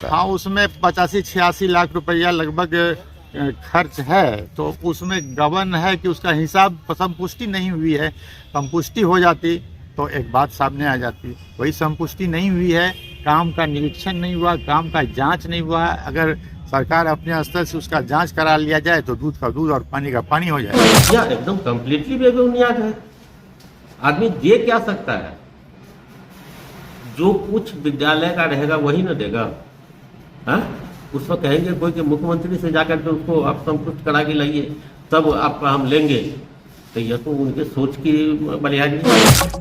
हाँ, उसमें 85-86 लाख रुपया लगभग खर्च है। तो उसमें गबन है कि उसका हिसाब संपुष्टि नहीं हुई है। संपुष्टि हो जाती तो एक बात सामने आ जाती। वही संपुष्टि नहीं हुई है, काम का निरीक्षण नहीं हुआ, काम का जांच नहीं हुआ। अगर सरकार अपने स्तर से उसका जांच करा लिया जाए तो दूध का दूध और पानी का पानी हो जाए। यह एकदम कम्प्लीटली बेबुनियाद है। आदमी दे क्या सकता है? जो कुछ विद्यालय का रहेगा वही ना देगा। हाँ, उसमें कहेंगे कोई कि मुख्यमंत्री से जाकर के उसको आप संतुष्ट करा के लाइए तब आपका हम लेंगे, तो यह तो उनके सोच की बलिहारी है।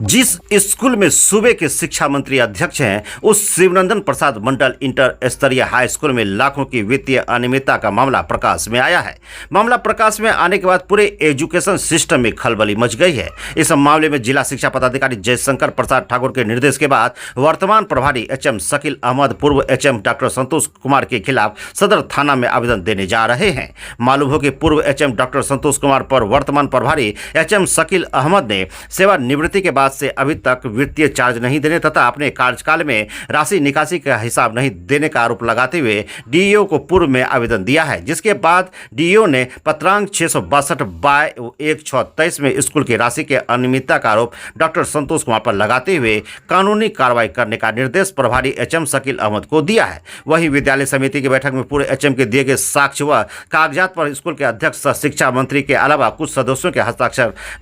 जिस स्कूल में सूबे के शिक्षा मंत्री अध्यक्ष हैं, उस शिवनंदन प्रसाद मंडल इंटर स्तरीय हाई स्कूल में लाखों की वित्तीय अनियमितता का मामला प्रकाश में आया है। मामला प्रकाश में आने के बाद पूरे एजुकेशन सिस्टम में खलबली मच गई है। इस मामले में जिला शिक्षा पदाधिकारी जयशंकर प्रसाद ठाकुर के निर्देश के बाद वर्तमान प्रभारी एचएम शकील अहमद पूर्व एचएम डॉक्टर संतोष कुमार के खिलाफ सदर थाना में आवेदन देने जा रहे हैं। मालूम हो कि पूर्व एचएम डॉक्टर संतोष कुमार पर वर्तमान प्रभारी एचएम शकील अहमद ने सेवानिवृत्ति के बाद से अभी तक वित्तीय चार्ज नहीं देने तथा अपने कार्यकाल में राशि निकासी का हिसाब नहीं देने का आरोप लगाते हुए डीईओ को पूर्व में आवेदन दिया है, जिसके बाद डीईओ ने पत्रांक 662/1623 में स्कूल की राशि के अनियमितता का आरोप डॉक्टर संतोष कुमार पर लगाते हुए कानूनी कार्रवाई करने का निर्देश प्रभारी एचएम शकील अहमद को दिया है। वहीं विद्यालय समिति की बैठक में पूरे एचएम के दिए गए साक्ष्य व कागजात पर स्कूल के अध्यक्ष शिक्षा मंत्री के अलावा कुछ सदस्यों के हस्ताक्षर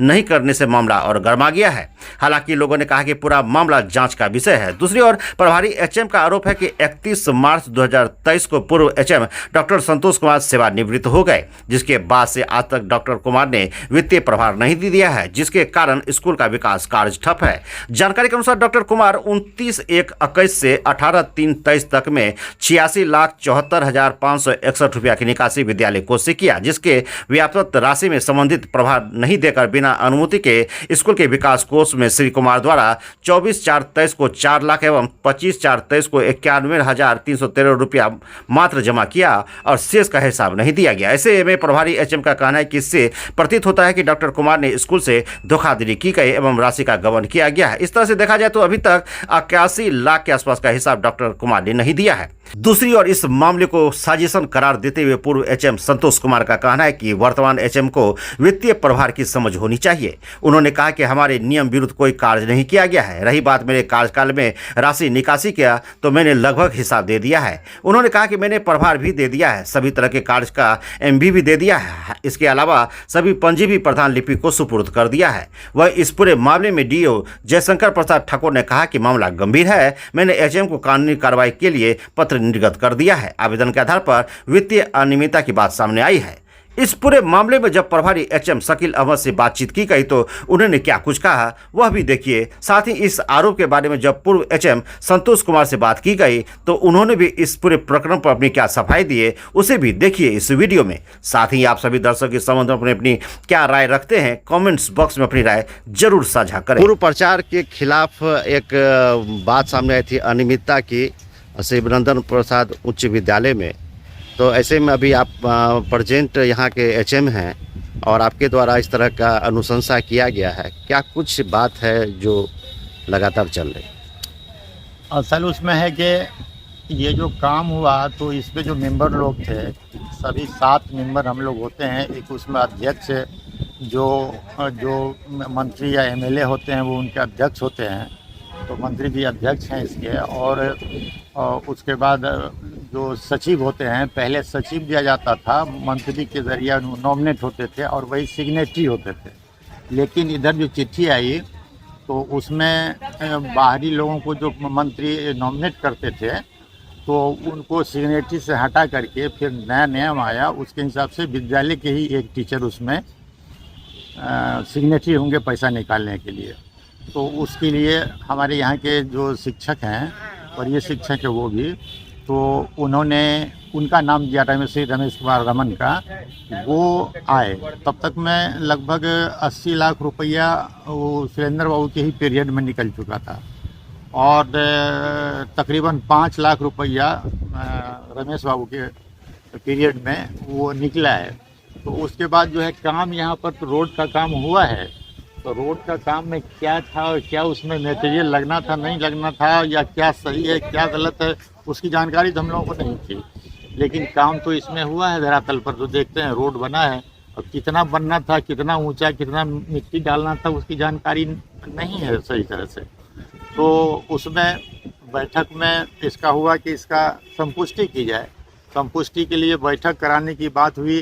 नहीं करने से मामला और गर्मा गया है। हालांकि लोगों ने कहा कि पूरा मामला जांच का विषय है। दूसरी ओर प्रभारी एचएम का आरोप है कि 31 मार्च 2023 को पूर्व एचएम डॉक्टर संतोष कुमार सेवानिवृत्त हो गए, जिसके बाद से आज तक डॉक्टर कुमार ने वित्तीय प्रभार नहीं दिया है, जिसके कारण स्कूल का विकास कार्य ठप है। जानकारी के अनुसार डॉक्टर कुमार 29/1/21 से 18/3/23 तक में 86,74,561 रुपया की निकासी विद्यालय कोष से किया, जिसके व्याप्त राशि में संबंधित प्रभार नहीं देकर बिना अनुमति के स्कूल के विकास कोष में श्री कुमार द्वारा 24/4/23 को 4 लाख एवं 25/4/23 को 91,313 रुपया मात्र जमा किया और शेष का हिसाब नहीं दिया गया। ऐसे में प्रभारी एचएम का कहना है कि इससे प्रतीत होता है कि डॉक्टर कुमार ने स्कूल से धोखाधड़ी की गई एवं राशि का गबन किया गया है। इस तरह से देखा जाए तो अभी तक 81 लाख के आसपास का हिसाब डॉक्टर कुमार ने नहीं दिया है। दूसरी ओर इस मामले को साजिशन करार देते हुए पूर्व एचएम संतोष कुमार का कहना है कि वर्तमान एचएम को वित्तीय प्रभार की समझ होनी चाहिए। उन्होंने कहा कि हमारे नियम विरुद्ध कोई कार्य नहीं किया गया है। रही बात मेरे कार्यकाल में राशि निकासी किया तो मैंने लगभग हिसाब दे दिया है। उन्होंने कहा कि मैंने प्रभार भी दे दिया है, सभी तरह के कार्य का एमवी भी दे दिया है। इसके अलावा सभी पंजी भी प्रधान लिपि को सुपुर्द कर दिया है। वह इस पूरे मामले में डीईओ जयशंकर प्रसाद ठाकुर ने कहा कि मामला गंभीर है, मैंने एचएम को कानूनी कार्रवाई के लिए पत्र निर्गत कर दिया है। आवेदन के आधार पर वित्तीय अनियमितता की बात सामने आई है। इस पूरे मामले में जब प्रभारी एचएम शकील अहमद से बातचीत की गई तो उन्होंने क्या कुछ कहा वह भी देखिए। साथ ही इस आरोप के बारे में जब पूर्व एचएम संतोष कुमार से बात की गई तो उन्होंने भी इस पूरे प्रकरण पर अपनी क्या सफाई दिए उसे भी देखिए इस वीडियो में। साथ ही आप सभी दर्शक इस संबंध में अपनी क्या राय रखते हैं, कॉमेंट्स बॉक्स में अपनी राय जरूर साझा करें। पूर्व प्रचार के खिलाफ एक बात सामने आई थी अनियमितता की शिवनंदन प्रसाद उच्च विद्यालय में। तो ऐसे में अभी आप प्रेजेंट यहाँ के एचएम हैं और आपके द्वारा इस तरह का अनुशंसा किया गया है, क्या कुछ बात है जो लगातार चल रही? असल उसमें है कि ये जो काम हुआ तो इसमें जो मेंबर लोग थे सभी 7 मेंबर हम लोग होते हैं। एक उसमें अध्यक्ष जो मंत्री या एमएलए होते हैं वो उनके अध्यक्ष होते हैं, तो मंत्री जी अध्यक्ष हैं इसके। और उसके बाद जो सचिव होते हैं, पहले सचिव दिया जाता था, मंत्री के ज़रिए नॉमिनेट होते थे और वही सिग्नेटरी होते थे। लेकिन इधर जो चिट्ठी आई तो उसमें बाहरी लोगों को जो मंत्री नॉमिनेट करते थे तो उनको सिग्नेटरी से हटा करके फिर नया नियम आया, उसके हिसाब से विद्यालय के ही एक टीचर उसमें सिग्नेटरी होंगे पैसा निकालने के लिए। तो उसके लिए हमारे यहाँ के जो शिक्षक हैं और ये शिक्षक है वो भी, तो उन्होंने उनका नाम दिया रमेश कुमार रमन का, वो आए। तब तक मैं लगभग 80 लाख रुपया वो सुरेंद्र बाबू के ही पीरियड में निकल चुका था और तकरीबन 5 लाख रुपया रमेश बाबू के पीरियड में वो निकला है। तो उसके बाद जो है काम यहाँ पर तो रोड का काम हुआ है, तो रोड का काम में क्या था और क्या उसमें मटेरियल लगना था नहीं लगना था या क्या सही है क्या गलत है उसकी जानकारी तो हम लोगों को नहीं थी। लेकिन काम तो इसमें हुआ है धरातल पर, तो देखते हैं रोड बना है, अब कितना बनना था, कितना ऊंचा, कितना मिट्टी डालना था, उसकी जानकारी नहीं है सही तरह से। तो उसमें बैठक में इसका हुआ कि इसका संपुष्टि की जाए। संपुष्टि के लिए बैठक कराने की बात हुई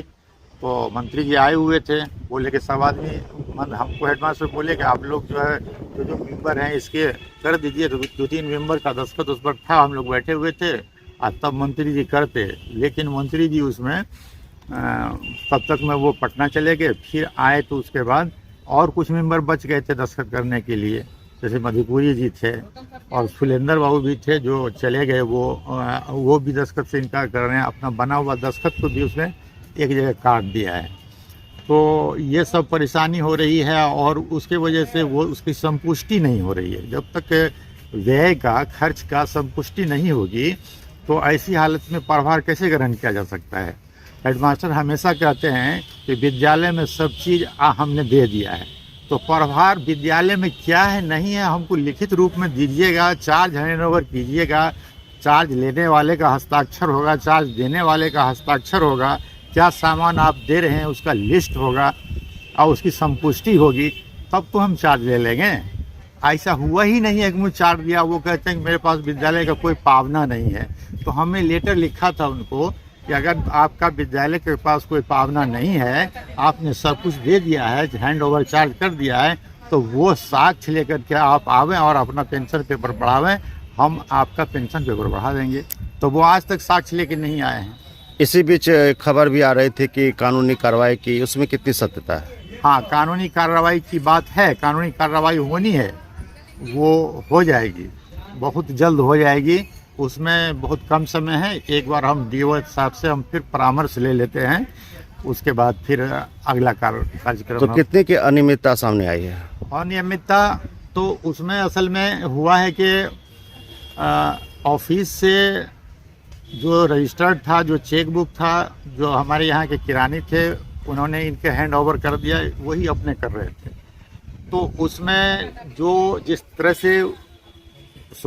तो मंत्री जी आए हुए थे, बोले कि सब आदमी, हमको हेडमास्टर बोले कि आप लोग जो है जो मेंबर हैं इसके कर दीजिए। तो 2-3 मेंबर का दस्तखत उस पर था, हम लोग बैठे हुए थे और तब मंत्री जी करते। लेकिन मंत्री जी उसमें तब तक में वो पटना चले गए, फिर आए तो उसके बाद और कुछ मेंबर बच गए थे दस्तखत करने के लिए, जैसे मधुपुरी जी थे और फुलेंदर बाबू भी थे जो चले गए, वो भी दस्तखत से इनकार कर रहे हैं। अपना बना हुआ दस्तखत को भी उसने एक जगह काट दिया है। तो ये सब परेशानी हो रही है और उसके वजह से वो उसकी संपुष्टि नहीं हो रही है। जब तक व्यय का, खर्च का संपुष्टि नहीं होगी तो ऐसी हालत में प्रभार कैसे ग्रहण किया जा सकता है। हेडमास्टर हमेशा कहते हैं कि विद्यालय में सब चीज़ हमने दे दिया है, तो प्रभार विद्यालय में क्या है नहीं है हमको लिखित रूप में दीजिएगा, चार्ज हैंड ओवर कीजिएगा, चार्ज लेने वाले का हस्ताक्षर होगा, चार्ज देने वाले का हस्ताक्षर होगा, क्या सामान आप दे रहे हैं उसका लिस्ट होगा और उसकी संपुष्टि होगी, तब तो हम चार्ज ले लेंगे। ऐसा हुआ ही नहीं है कि मुझे चार्ज दिया, वो कहते हैं कि मेरे पास विद्यालय का कोई पावना नहीं है। तो हमने लेटर लिखा था उनको कि अगर आपका विद्यालय के पास कोई पावना नहीं है, आपने सब कुछ दे दिया है, हैंड ओवर चार्ज कर दिया है, तो वो साक्ष्य लेकर के आप आवें और अपना पेंशन पेपर बढ़ावें, हम आपका पेंशन पेपर बढ़ा देंगे। तो वो आज तक साक्ष्य लेके नहीं आए हैं। इसी बीच खबर भी आ रही थी कि कानूनी कार्रवाई की, उसमें कितनी सत्यता है? हाँ, कानूनी कार्रवाई की बात है, कानूनी कार्रवाई होनी है, वो हो जाएगी, बहुत जल्द हो जाएगी। उसमें बहुत कम समय है। एक बार हम डीओ साहब से हम फिर परामर्श ले लेते हैं, उसके बाद फिर अगला कार्यक्रम। तो कितने की अनियमितता सामने आई है? अनियमितता तो उसमें असल में हुआ है कि ऑफिस से जो रजिस्टर्ड था, जो चेक बुक था, जो हमारे यहाँ के किरानी थे, उन्होंने इनके हैंड ओवर कर दिया, वही अपने कर रहे थे। तो उसमें जो जिस तरह से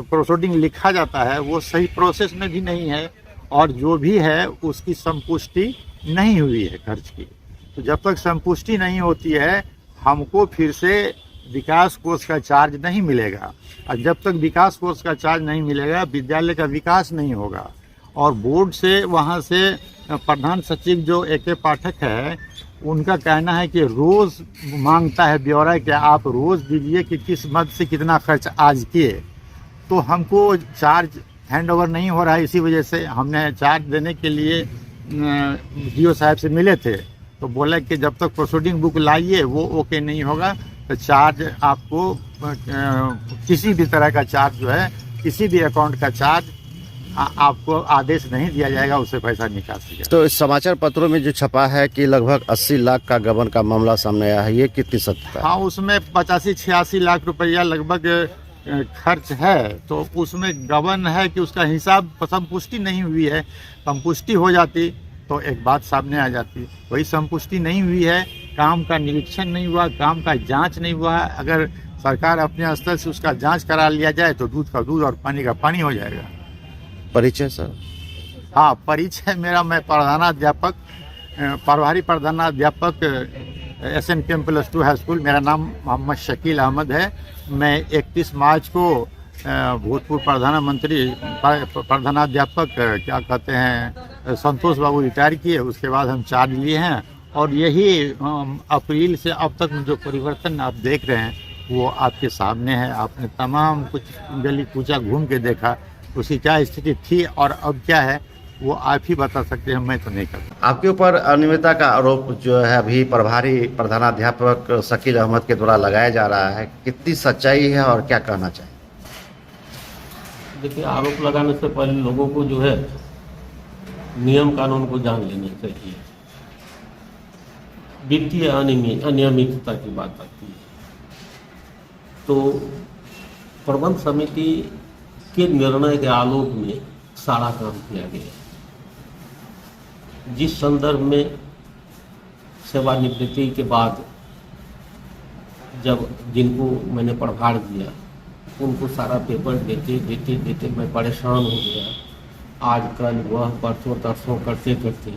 प्रोसीडिंग लिखा जाता है वो सही प्रोसेस में भी नहीं है और जो भी है उसकी संपुष्टि नहीं हुई है खर्च की। तो जब तक संपुष्टि नहीं होती है हमको फिर से विकास कोष का चार्ज नहीं मिलेगा, और जब तक विकास कोष का चार्ज नहीं मिलेगा विद्यालय का विकास नहीं होगा। और बोर्ड से, वहाँ से प्रधान सचिव जो AK पाठक है, उनका कहना है कि रोज़ मांगता है ब्यौरा कि आप रोज़ दीजिए कि किस मद से कितना खर्च आज किए। तो हमको चार्ज हैंड ओवर नहीं हो रहा है, इसी वजह से हमने चार्ज देने के लिए DO साहब से मिले थे, तो बोला कि जब तक प्रोसीडिंग बुक लाइए वो ओके नहीं होगा तो चार्ज आपको किसी भी तरह का चार्ज जो है, किसी भी अकाउंट का चार्ज आपको आदेश नहीं दिया जाएगा, उससे पैसा निकासी। तो इस समाचार पत्रों में जो छपा है कि लगभग 80 लाख का गबन का मामला सामने आया है, ये कितनी सत्य है? हाँ, उसमें 85-86 लाख रुपया लगभग खर्च है। तो उसमें गबन है कि उसका हिसाब संपुष्टि नहीं हुई है। संपुष्टि हो जाती तो एक बात सामने आ जाती, वही संपुष्टि नहीं हुई है, काम का निरीक्षण नहीं हुआ, काम का जांच नहीं हुआ। अगर सरकार अपने स्तर से उसका जांच करा लिया जाए तो दूध का दूध और पानी का पानी हो जाएगा। परिचय सर? हाँ, परिचय मेरा, मैं प्रधानाध्यापक, प्रभारी प्रधानाध्यापक SNPM+2 हाई स्कूल। मेरा नाम मोहम्मद शकील अहमद है। मैं 31 मार्च को भूतपूर्व प्रधानमंत्री प्रधानाध्यापक क्या कहते हैं संतोष बाबू रिटायर किए, उसके बाद हम चार्ज लिए हैं। और यही अप्रैल से अब तक जो परिवर्तन आप देख रहे हैं वो आपके सामने है। आपने तमाम कुछ गली कूचा घूम के देखा, उसकी क्या स्थिति थी और अब क्या है वो आप ही बता सकते हैं, मैं तो नहीं करता। आपके ऊपर अनियमितता का आरोप जो है अभी प्रभारी प्रधानाध्यापक शकील अहमद के द्वारा लगाया जा रहा है, कितनी सच्चाई है और क्या कहना चाहिए? देखिए, आरोप लगाने से पहले लोगों को जो है नियम कानून को जान लेना चाहिए। वित्तीय अनियमितता की बात आती है तो प्रबंध समिति के निर्णय के आलोक में सारा काम किया गया। जिस संदर्भ में सेवानिवृत्ति के बाद जब जिनको मैंने प्रभार दिया उनको सारा पेपर देते मैं परेशान हो गया आज कल वह बरसों तरसों करते करते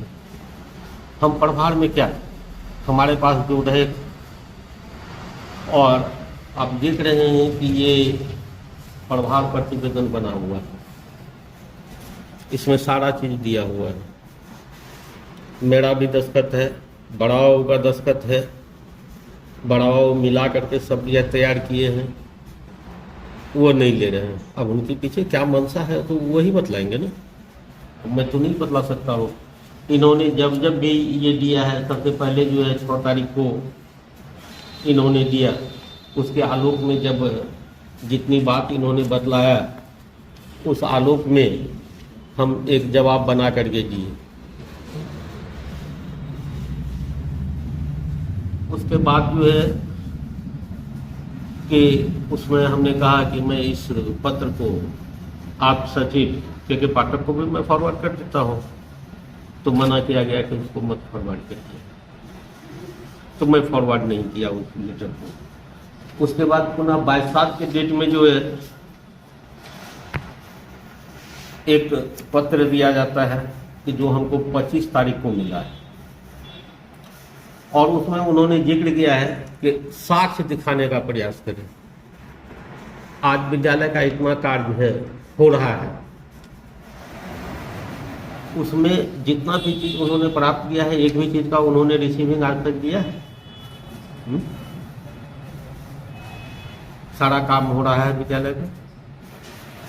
हम प्रभार में क्या, हमारे पास जो रहे, और आप देख रहे हैं कि ये प्रभार प्रतिवेदन बना हुआ है, इसमें सारा चीज दिया हुआ है, मेरा भी दस्तखत है, बड़ाओ का दस्तखत है, बड़ाओ मिला करके सब यह तैयार किए हैं, वो नहीं ले रहे हैं। अब उनके पीछे क्या मंशा है तो वही बतलाएंगे ना, मैं तो नहीं बतला सकता हूँ। इन्होंने जब जब भी ये दिया है, सबसे पहले जो है 6 तारीख को इन्होंने दिया, उसके आलोक में जब जितनी बात इन्होंने बतलाया, उस आलोक में हम एक जवाब बना करके दिए। उसके बाद जो है कि उसमें हमने कहा कि मैं इस पत्र को आप सचिव के पाठक को भी मैं फॉरवर्ड कर देता हूँ, तो मना किया गया कि उसको मत फॉरवर्ड करिए, तो मैं फॉरवर्ड नहीं किया उस लेटर को। उसके बाद पुनः 22/7 के डेट में जो है एक पत्र दिया जाता है कि जो हमको 25 तारीख को मिला है, और उसमें उन्होंने जिक्र किया है कि साक्ष्य दिखाने का प्रयास करें। आज विद्यालय का इतना कार्य है, हो रहा है, उसमें जितना भी चीज उन्होंने प्राप्त किया है, एक भी चीज का उन्होंने रिसीविंग आज तक दिया है? सारा काम हो रहा है विद्यालय में,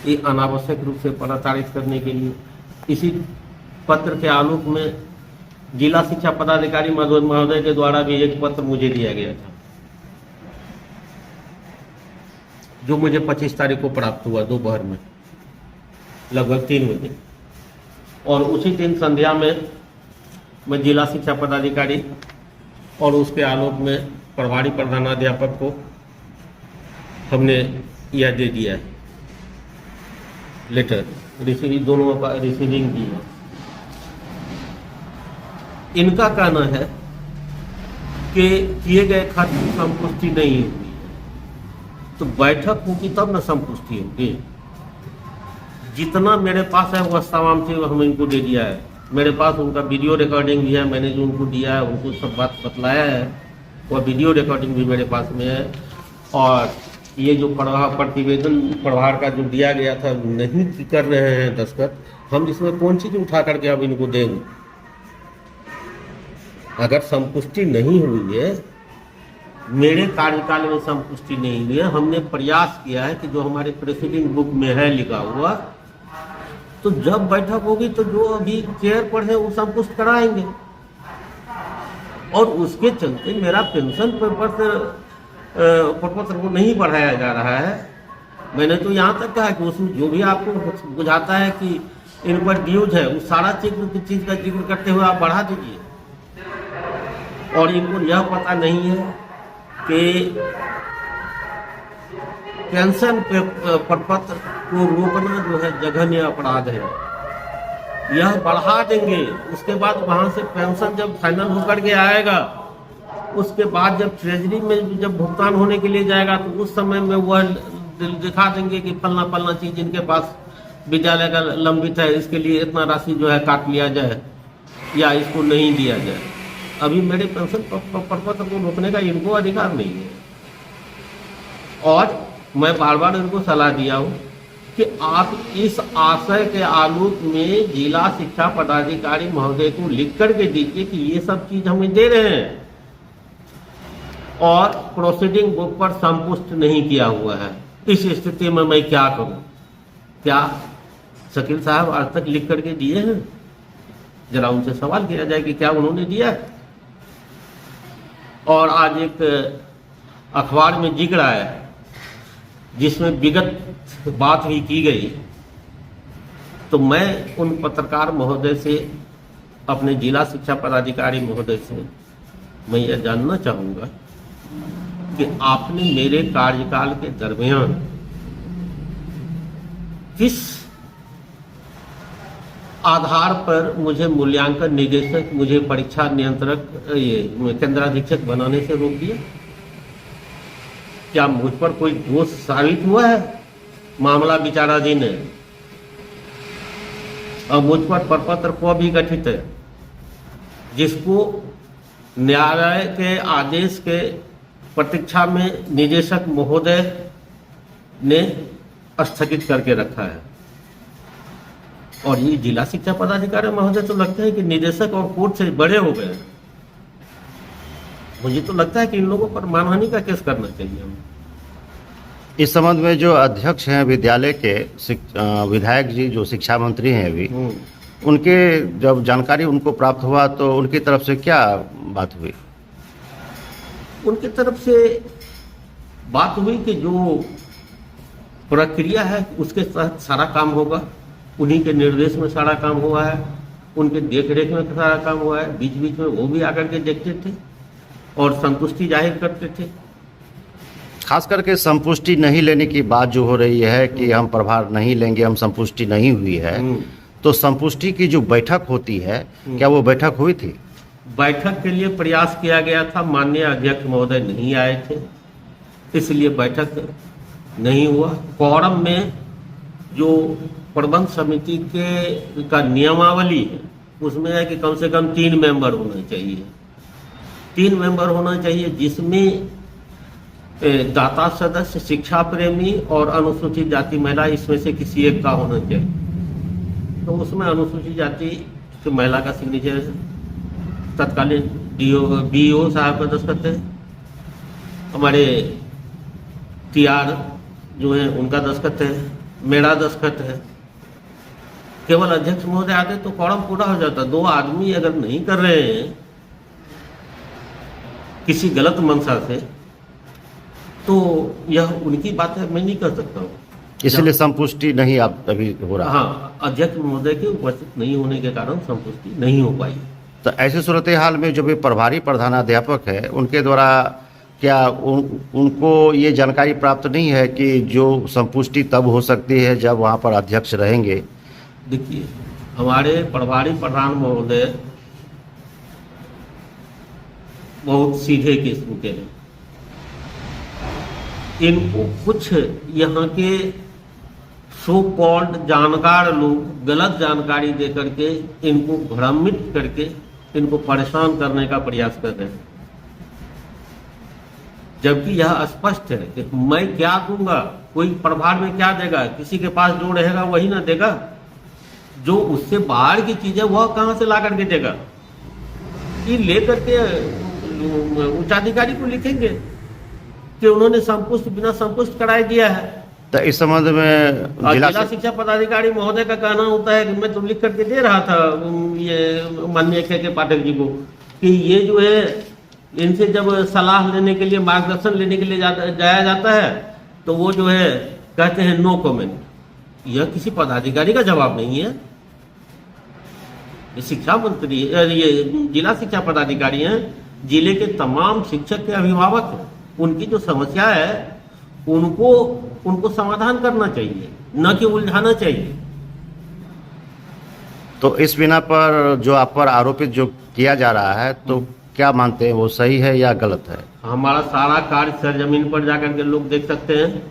ये अनावश्यक रूप से प्रताड़ित करने के लिए। इसी पत्र के आलोक में जिला शिक्षा पदाधिकारी महोदय के द्वारा भी एक पत्र मुझे दिया गया था, जो मुझे 25 तारीख को प्राप्त हुआ दोपहर में लगभग 3 बजे, और उसी दिन संध्या में मैं जिला शिक्षा पदाधिकारी और उसके आलोक में प्रभारी प्रधानाध्यापक को हमने यह दे दिया है लेटर, दोनों का रिसीविंग की है। इनका कहना है कि किए गए खर्च की संपुष्टि नहीं हुई है, तो बैठक होगी तब न संपुष्टि होगी। जितना मेरे पास है वह तमाम चीज हम इनको दे दिया है। मेरे पास उनका वीडियो रिकॉर्डिंग भी है, मैंने जो उनको दिया है, उनको सब बात बतलाया है, वह वीडियो रिकॉर्डिंग भी मेरे पास में है। और ये जो प्रतिवेदन प्रभार का जो दिया गया था, नहीं कर रहे हैं दस्तखत, हम इसमें कौन चीज उठा करके अब इनको देंगे? अगर संपुष्टि नहीं हुई है, मेरे कार्यकाल में संपुष्टि नहीं हुई है, हमने प्रयास किया है कि जो हमारे प्रेसिडिंग बुक में है लिखा हुआ, तो जब बैठक होगी तो जो अभी चेयर पर है वो संपुष्ट कराएंगे। और उसके चलते मेरा पेंशन प्रपत्र को नहीं बढ़ाया जा रहा है। मैंने तो यहाँ तक कहा कि उसमें जो भी आपको बुझाता है कि इन पर ड्यूज है, उस सारा चीज का जिक्र करते हुए आप बढ़ा दीजिए। और इनको यह पता नहीं है कि पेंशन प्रपत्र को रोकना जो है जघन्य अपराध है। यह बढ़ा देंगे, उसके बाद वहां से पेंशन जब फाइनल होकर के आएगा, उसके बाद जब ट्रेजरी में जब भुगतान होने के लिए जाएगा, तो उस समय में वह दिखा देंगे कि फलना फलना चीज इनके पास विद्यालय का लंबित है, इसके लिए इतना राशि जो है काट लिया जाए या इसको नहीं दिया जाए। अभी मेरे पेंशन प्रपत्र को रोकने का इनको अधिकार नहीं है। और मैं बार बार इनको सलाह दिया हूँ कि आप इस आशय के आलोक में जिला शिक्षा पदाधिकारी महोदय को लिख करके दीजिए कि ये सब चीज हमें दे रहे हैं और प्रोसीडिंग बुक पर संपुष्ट नहीं किया हुआ है। इस स्थिति में मैं क्या करूं? क्या शकील साहब आज तक लिख करके दिए हैं? जरा उनसे सवाल किया जाए कि क्या उन्होंने दिया है। और आज एक अखबार में जिक्र आया जिसमें विगत बात भी की गई, तो मैं उन पत्रकार महोदय से, अपने जिला शिक्षा पदाधिकारी महोदय से मैं यह जानना चाहूँगा कि आपने मेरे कार्यकाल के दरमियान किस आधार पर मुझे मूल्यांकन निदेशक, मुझे परीक्षा नियंत्रक, ये केंद्राधीक्षक बनाने से रोक दिया? क्या मुझ पर कोई दोष साबित हुआ है? मामला विचाराधीन है। और मुझ पर प्रपत्र को भी गठित है, जिसको न्यायालय के आदेश के प्रतीक्षा में निदेशक महोदय ने स्थगित करके रखा है। और ये जिला शिक्षा पदाधिकारी महोदय तो लगता है कि निदेशक और कोर्ट से बड़े हो गए। मुझे तो लगता है कि इन लोगों पर मानहानि का केस करना चाहिए हमें। इस संबंध में जो अध्यक्ष हैं विद्यालय के विधायक जी जो शिक्षा मंत्री हैं अभी, उनके जब जानकारी उनको प्राप्त हुआ तो उनकी तरफ से क्या बात हुई? उनकी तरफ से बात हुई कि जो प्रक्रिया है उसके तहत सारा काम होगा, उन्हीं के निर्देश में सारा काम हुआ है, उनके देख रेख में सारा काम हुआ है। बीच बीच में वो भी आकर के देखते थे और संतुष्टि जाहिर करते थे। खास करके संपुष्टि नहीं लेने की बात जो हो रही है कि हम प्रभार नहीं लेंगे, हम संपुष्टि नहीं हुई है, तो संपुष्टि की जो बैठक होती है क्या वो बैठक हुई थी? बैठक के लिए प्रयास किया गया था, माननीय अध्यक्ष महोदय नहीं आए थे, इसलिए बैठक नहीं हुआ। कोरम में जो प्रबंध समिति का नियमावली है उसमें है कि कम से कम 3 मेंबर होना चाहिए। 3 मेंबर होना चाहिए, जिसमें दाता सदस्य, शिक्षा प्रेमी और अनुसूचित जाति महिला, इसमें से किसी एक का होना चाहिए। तो उसमें अनुसूचित जाति की महिला का सिग्नेचर तत्कालीन BO साहब का दस्तखत है, हमारे TR जो है उनका दस्तखत है, मेरा दस्तखत है। केवल अध्यक्ष महोदय आते तो कोरम पूरा हो जाता। 2 आदमी अगर नहीं कर रहे हैं किसी गलत मंशा से, तो यह उनकी बात है, मैं नहीं कर सकता हूँ। इसलिए संपुष्टि नहीं आप अभी हो रहा? हाँ, अध्यक्ष महोदय के उपस्थित नहीं होने के कारण संपुष्टि नहीं हो पाई। तो ऐसे सूरत हाल में जो भी प्रभारी प्रधानाध्यापक है उनके द्वारा क्या उनको ये जानकारी प्राप्त नहीं है कि जो संपुष्टि तब हो सकती है जब वहाँ पर अध्यक्ष रहेंगे? देखिए, हमारे प्रभारी प्रधान महोदय बहुत सीधे किस्म के हैं। इनको कुछ यहाँ के सो कॉल्ड जानकार लोग गलत जानकारी दे करके इनको भ्रमित करके इनको परेशान करने का प्रयास कर रहे हैं, जबकि यह स्पष्ट है कि मैं क्या दूंगा, कोई प्रभार में क्या देगा, किसी के पास जो रहेगा वही ना देगा। जो उससे बाहर की चीजें वह कहां से ला करके देगा? ये लेकर के उच्चाधिकारी को लिखेंगे कि उन्होंने संपुष्ट बिना संपुष्ट कराई दिया है। तो इस संबंध में जिला शिक्षा पदाधिकारी महोदय का कहना होता है कि मैं तो लिख करके दे रहा था ये माननीय के पाठक जी को कि ये जो है इनसे जब सलाह लेने के लिए, मार्गदर्शन लेने के लिए जाया जाता है तो वो जो है कहते हैं नो कमेंट। यह किसी पदाधिकारी का जवाब नहीं है। ये शिक्षा मंत्री, ये जिला शिक्षा पदाधिकारी हैं, जिले के तमाम शिक्षक के अभिभावक हैं। उनकी जो समस्या है उनको समाधान करना चाहिए, न कि उलझाना चाहिए। तो इस बिना पर जो आप पर आरोपित जो किया जा रहा है तो क्या मानते हैं, वो सही है या गलत है? हमारा सारा कार्य सरजमीन पर जाकर के लोग देख सकते हैं।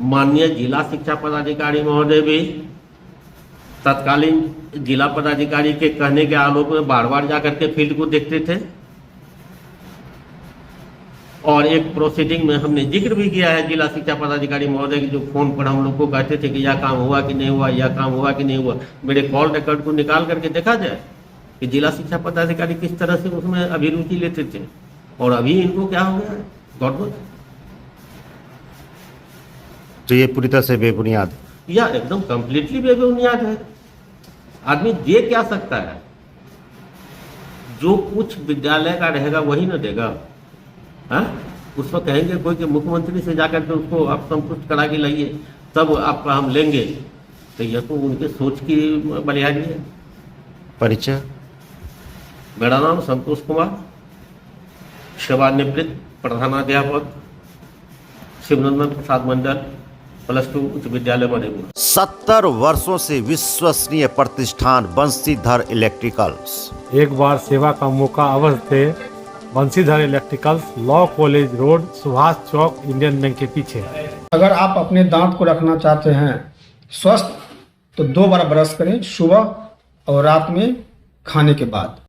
माननीय जिला शिक्षा पदाधिकारी महोदय भी तत्कालीन जिला पदाधिकारी के कहने के आलोक में बार बार जाकर के फील्ड को देखते थे। और एक प्रोसीडिंग में हमने जिक्र भी किया है जिला शिक्षा पदाधिकारी महोदय की, जो फोन पर हम लोग को कहते थे कि यह काम हुआ कि नहीं हुआ, यह काम हुआ कि नहीं हुआ। मेरे कॉल रिकॉर्ड को निकाल करके देखा जाए कि जिला शिक्षा पदाधिकारी किस तरह से उसमें अभिरुचि लेते थे, और अभी इनको क्या हो गया है, गड़बड़। तो ये पूरी तरह से बेबुनियाद, या एकदम कंप्लीटली बेबुनियाद है। आदमी दे क्या सकता है? जो कुछ विद्यालय का रहेगा वही ना देगा। हाँ, उस पर कहेंगे कोई कि मुख्यमंत्री से जाकर के उसको आप संतुष्ट करा के लाइए तब आपका हम लेंगे, तो यह तो उनके सोच की बलिहारी है। परिचय? मेरा नाम संतोष कुमार, सेवानिवृत्त प्रधानाध्यापक, शिवनंदन प्रसाद मंडल, +2 उच्च विद्यालय मधेपुरा। 70 वर्षों से विश्वसनीय प्रतिष्ठान बंशीधर इलेक्ट्रिकल्स। एक बार सेवा का मौका अवश्य थे। Banshidhar electricals, law college road, Subhash Chowk, Indian bank के पीछे। अगर आप अपने दांत को रखना चाहते हैं स्वस्थ तो 2 बार ब्रश करें, सुबह और रात में खाने के बाद।